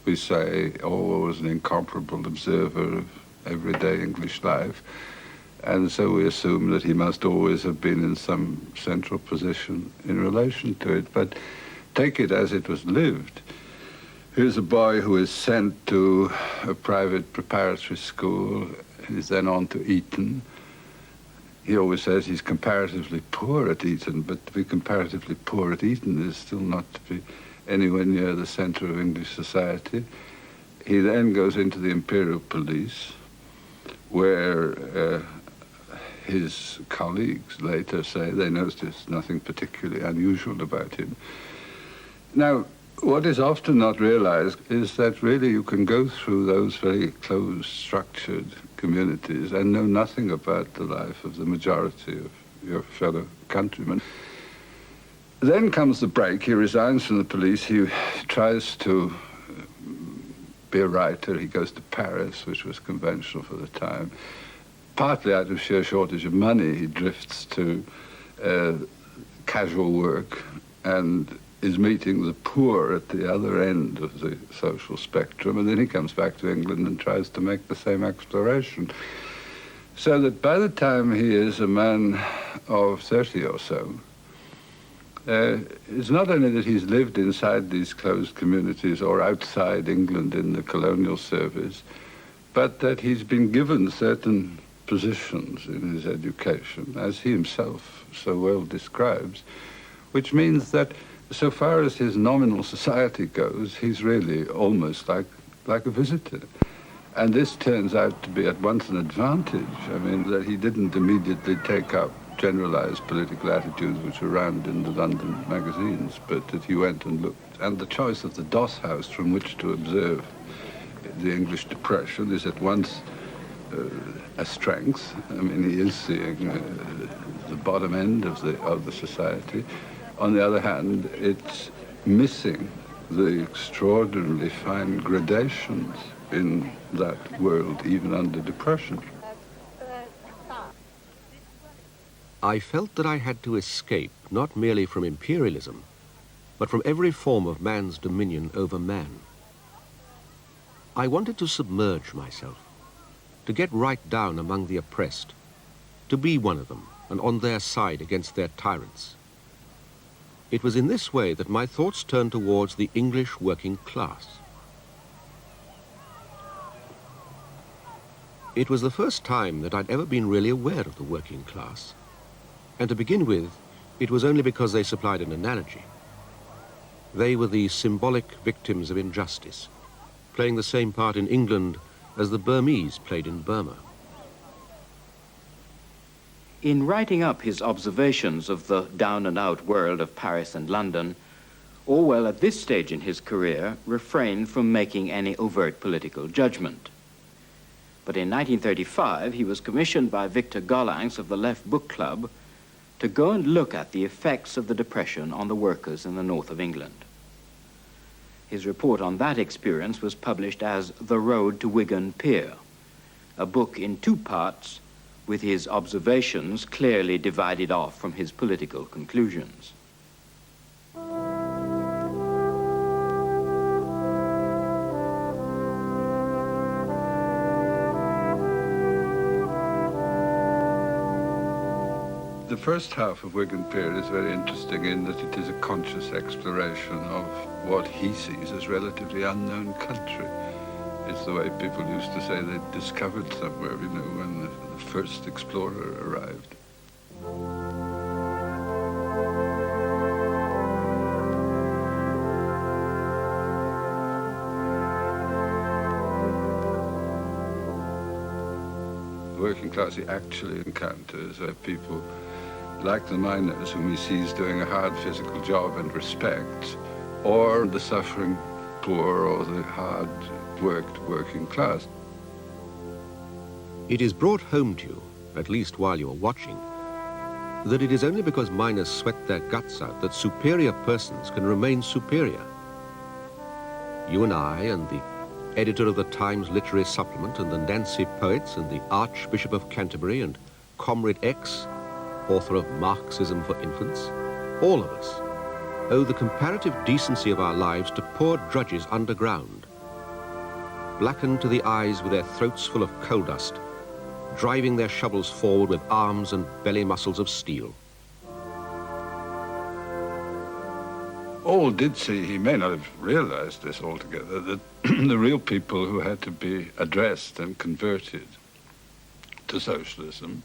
we say, Orwell was an incomparable observer of everyday English life, and so we assume that he must always have been in some central position in relation to it. But take it as it was lived. Here's a boy who is sent to a private preparatory school, he's then on to Eton. He always says he's comparatively poor at Eton, but to be comparatively poor at Eton is still not to be anywhere near the centre of English society. He then goes into the Imperial Police, where his colleagues later say they noticed nothing particularly unusual about him. Now, what is often not realized is that really you can go through those very closed, structured communities and know nothing about the life of the majority of your fellow countrymen. Then comes the break. He resigns from the police. He tries to be a writer. He goes to Paris, which was conventional for the time. Partly out of sheer shortage of money, he drifts to casual work and is meeting the poor at the other end of the social spectrum, and then he comes back to England and tries to make the same exploration. So that by the time he is a man of 30 or so, it's not only that he's lived inside these closed communities or outside England in the colonial service, but that he's been given certain positions in his education, as he himself so well describes, which means that so far as his nominal society goes, he's really almost like a visitor. And this turns out to be at once an advantage. I mean, that he didn't immediately take up generalized political attitudes which were around in the London magazines, but that he went and looked. And the choice of the Doss House from which to observe the English depression is at once a strength. I mean, he is seeing the bottom end of the society. On the other hand, it's missing the extraordinarily fine gradations in that world, even under depression. I felt that I had to escape not merely from imperialism, but from every form of man's dominion over man. I wanted to submerge myself, to get right down among the oppressed, to be one of them and on their side against their tyrants. It was in this way that my thoughts turned towards the English working class. It was the first time that I'd ever been really aware of the working class. And to begin with, it was only because they supplied an analogy. They were the symbolic victims of injustice, playing the same part in England as the Burmese played in Burma. In writing up his observations of the down-and-out world of Paris and London, Orwell at this stage in his career refrained from making any overt political judgment. But in 1935, he was commissioned by Victor Gollancz of the Left Book Club to go and look at the effects of the Depression on the workers in the north of England. His report on that experience was published as The Road to Wigan Pier, a book in 2 parts with his observations clearly divided off from his political conclusions. The first half of Wigan Pier is very interesting in that it is a conscious exploration of what he sees as relatively unknown country. It's the way people used to say they'd discovered somewhere, you know, when the first explorer arrived. The working class he actually encounters are people like the miners whom he sees doing a hard physical job and respects, or the suffering poor or the hard-worked working class. It is brought home to you, at least while you are watching, that it is only because miners sweat their guts out that superior persons can remain superior. You and I and the editor of the Times Literary Supplement and the Nancy Poets and the Archbishop of Canterbury and Comrade X, author of Marxism for Infants, all of us owe the comparative decency of our lives to poor drudges underground blackened to the eyes with their throats full of coal dust, driving their shovels forward with arms and belly muscles of steel. All did see, he may not have realized this altogether, that the real people who had to be addressed and converted to socialism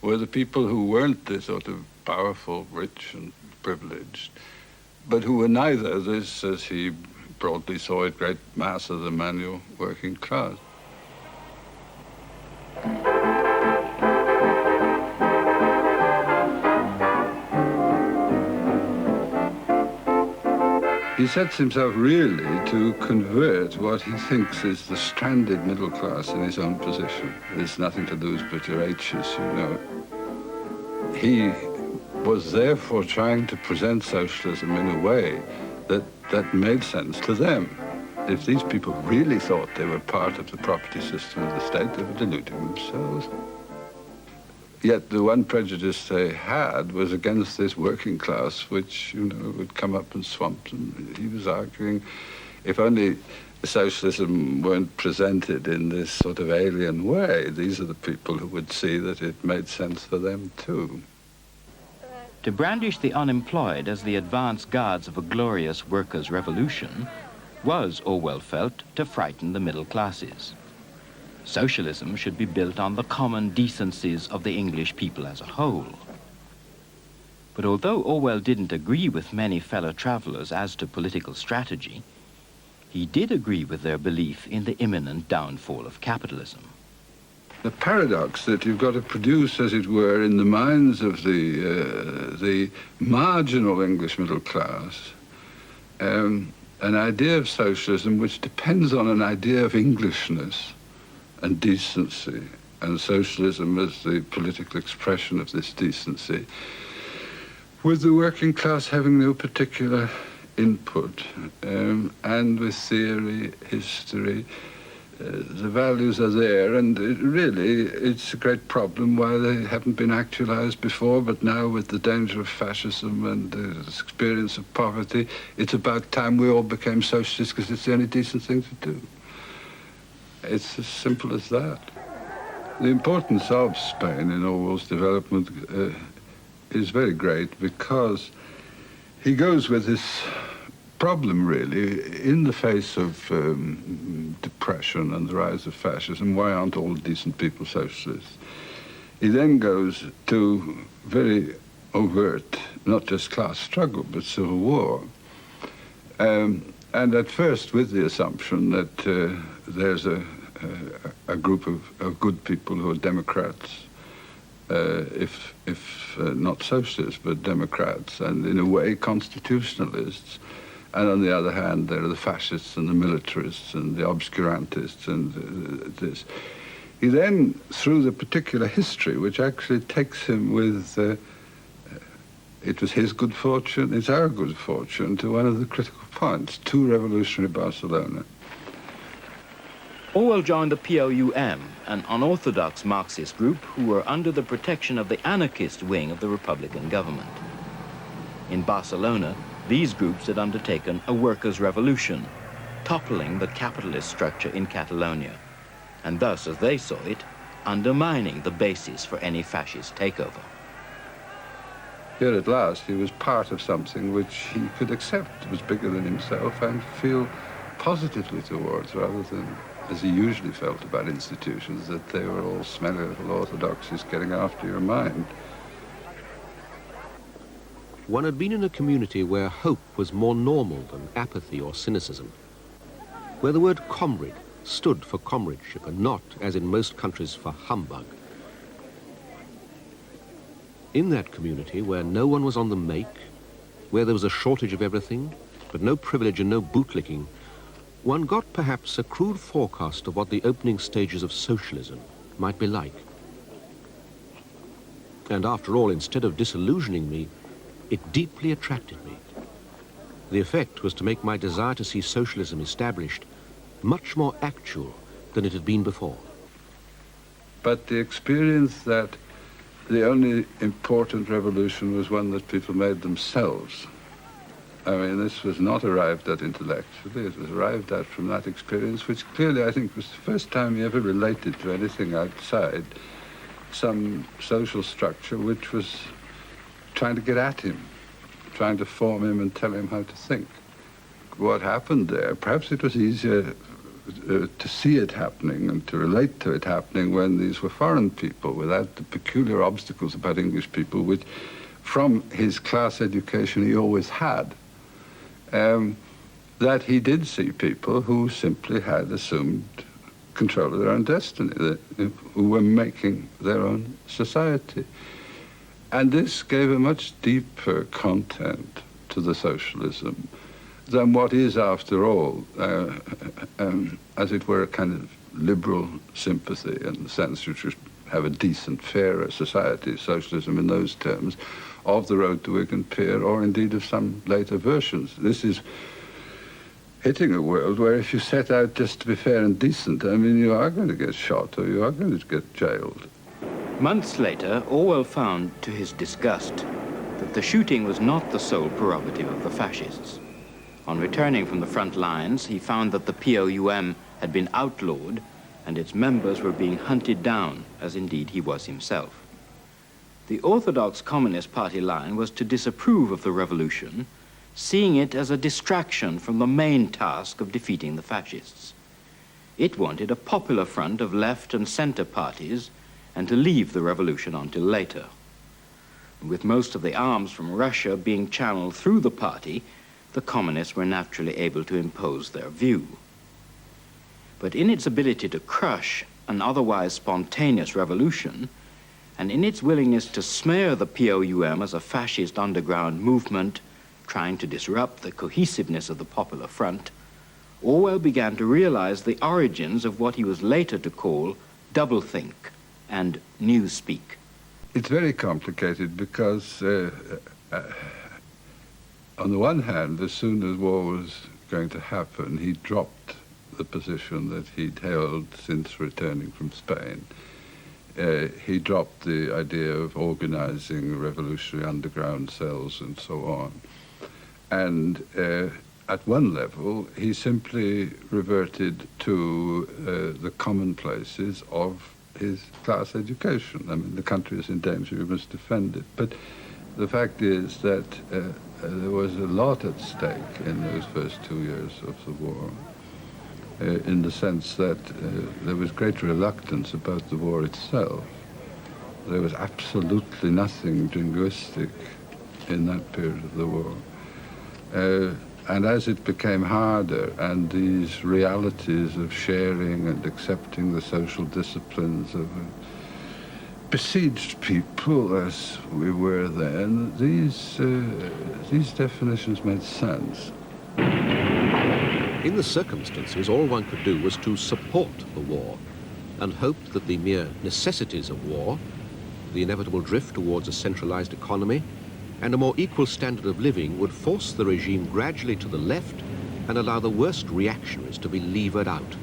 were the people who weren't the sort of powerful, rich and privileged, but who were neither this, as he broadly saw it, great mass of the manual working class. He sets himself really to convert what he thinks is the stranded middle class in his own position. There's nothing to lose but your H's, you know. He was therefore trying to present socialism in a way that made sense to them. If these people really thought they were part of the property system of the state, they were deluding themselves. Yet the one prejudice they had was against this working class, which, you know, would come up and swamp them. He was arguing, if only socialism weren't presented in this sort of alien way, these are the people who would see that it made sense for them too. To brandish the unemployed as the advance guards of a glorious workers' revolution was, Orwell felt, to frighten the middle classes. Socialism should be built on the common decencies of the English people as a whole. But although Orwell didn't agree with many fellow travelers as to political strategy, he did agree with their belief in the imminent downfall of capitalism. The paradox that you've got to produce, as it were, in the minds of the marginal English middle class, an idea of socialism which depends on an idea of Englishness and decency, and socialism as the political expression of this decency, with the working class having no particular input, and with theory, history, the values are there, and it's a great problem why they haven't been actualized before, but now with the danger of fascism and the experience of poverty, it's about time we all became socialists because it's the only decent thing to do. It's as simple as that. The importance of Spain in Orwell's development is very great because he goes with this problem, really, in the face of depression and the rise of fascism. Why aren't all decent people socialists? He then goes to very overt, not just class struggle, but civil war. And at first with the assumption that there's a group of good people who are Democrats, if not socialists, but Democrats, and in a way constitutionalists. And on the other hand, there are the fascists and the militarists and the obscurantists and this. He then, through the particular history, which actually takes him with, it was his good fortune, it's our good fortune, to one of the critical points, to revolutionary Barcelona. Orwell joined the POUM, an unorthodox Marxist group who were under the protection of the anarchist wing of the Republican government. In Barcelona, these groups had undertaken a workers' revolution, toppling the capitalist structure in Catalonia, and thus, as they saw it, undermining the basis for any fascist takeover. Here at last, he was part of something which he could accept was bigger than himself and feel positively towards, rather than, as he usually felt about institutions, that they were all smelly little orthodoxies getting after your mind. One had been in a community where hope was more normal than apathy or cynicism, where the word comrade stood for comradeship and not, as in most countries, for humbug. In that community where no one was on the make, where there was a shortage of everything, but no privilege and no bootlicking, one got perhaps a crude forecast of what the opening stages of socialism might be like. And after all, instead of disillusioning me, it deeply attracted me. The effect was to make my desire to see socialism established much more actual than it had been before. But the experience that the only important revolution was one that people made themselves, I mean, this was not arrived at intellectually. It was arrived at from that experience, which clearly I think was the first time he ever related to anything outside some social structure which was trying to get at him, trying to form him and tell him how to think. What happened there, perhaps it was easier to see it happening and to relate to it happening when these were foreign people without the peculiar obstacles about English people, which from his class education he always had. That he did see people who simply had assumed control of their own destiny, who were making their own society. And this gave a much deeper content to the socialism than what is, after all, as it were, a kind of liberal sympathy in the sense you should have a decent, fairer society, socialism in those terms, of the Road to Wigan Pier, or indeed of some later versions. This is hitting a world where if you set out just to be fair and decent, I mean, you are going to get shot or you are going to get jailed. Months later, Orwell found, to his disgust, that the shooting was not the sole prerogative of the fascists. On returning from the front lines, he found that the POUM had been outlawed and its members were being hunted down, as indeed he was himself. The orthodox Communist Party line was to disapprove of the revolution, seeing it as a distraction from the main task of defeating the fascists. It wanted a popular front of left and center parties and to leave the revolution until later. With most of the arms from Russia being channeled through the party, the communists were naturally able to impose their view. But in its ability to crush an otherwise spontaneous revolution, and in its willingness to smear the POUM as a fascist underground movement trying to disrupt the cohesiveness of the Popular Front, Orwell began to realize the origins of what he was later to call doublethink and newspeak. It's very complicated because, on the one hand, as soon as war was going to happen, he dropped the position that he'd held since returning from Spain. He dropped the idea of organizing revolutionary underground cells and so on. And at one level, he simply reverted to the commonplaces of his class education. I mean, the country is in danger, we must defend it. But the fact is that there was a lot at stake in those first 2 years of the war, in the sense that there was great reluctance about the war itself. There was absolutely nothing jingoistic in that period of the war. And as it became harder and these realities of sharing and accepting the social disciplines of besieged people as we were then, these definitions made sense. In the circumstances, all one could do was to support the war and hope that the mere necessities of war, the inevitable drift towards a centralized economy, and a more equal standard of living would force the regime gradually to the left and allow the worst reactionaries to be levered out.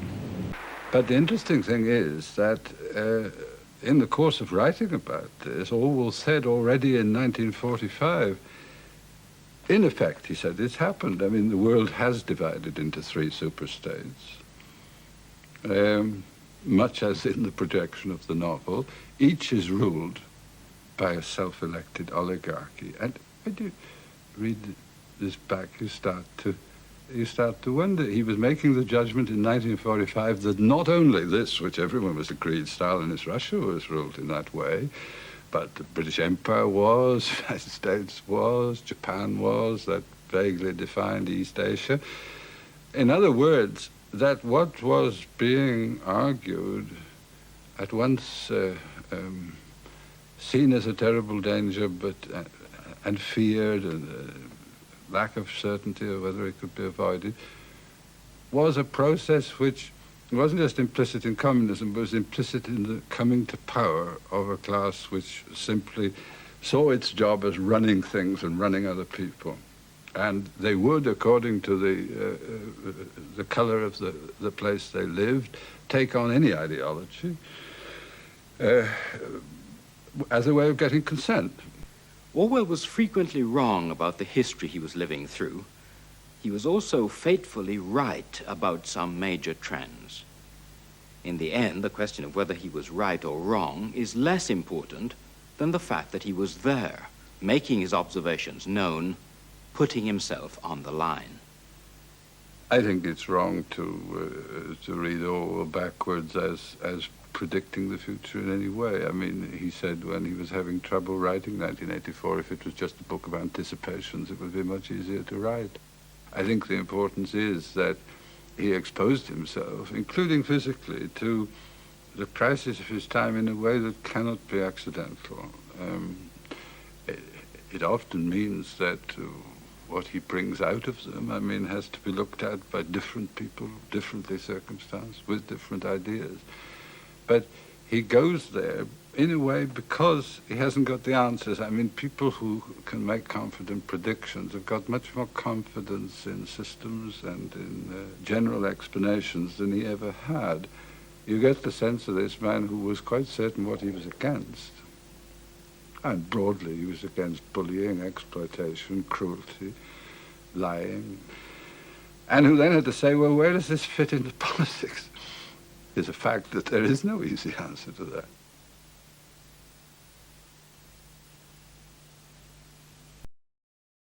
But the interesting thing is that in the course of writing about this, Orwell said already in 1945, in effect, he said, it's happened. I mean, the world has divided into three superstates, much as in the projection of the novel. Each is ruled by a self-elected oligarchy. And when you read this back, you start to wonder. He was making the judgment in 1945 that not only this, which everyone was agreed, Stalinist Russia was ruled in that way, but the British Empire was, the United States was, Japan was, that vaguely defined East Asia. In other words, that what was being argued at once seen as a terrible danger, but and feared, and lack of certainty of whether it could be avoided, was a process which wasn't just implicit in communism, but was implicit in the coming to power of a class which simply saw its job as running things and running other people. And they would, according to the color of the place they lived, take on any ideology as a way of getting consent. Orwell was frequently wrong about the history he was living through, he was also fatefully right about some major trends. In the end, the question of whether he was right or wrong is less important than the fact that he was there, making his observations known, putting himself on the line. I think it's wrong to read Orwell backwards as predicting the future in any way. I mean, he said when he was having trouble writing 1984, if it was just a book of anticipations, it would be much easier to write. I think the importance is that he exposed himself, including physically, to the crisis of his time in a way that cannot be accidental. It often means that what he brings out of them, I mean, has to be looked at by different people, differently circumstanced, with different ideas. But he goes there in a way because he hasn't got the answers. I mean, people who can make confident predictions have got much more confidence in systems and in general explanations than he ever had. You get the sense of this man who was quite certain what he was against. And broadly, he was against bullying, exploitation, cruelty, lying. And who then had to say, well, where does this fit into politics? It's a fact that there is no easy answer to that.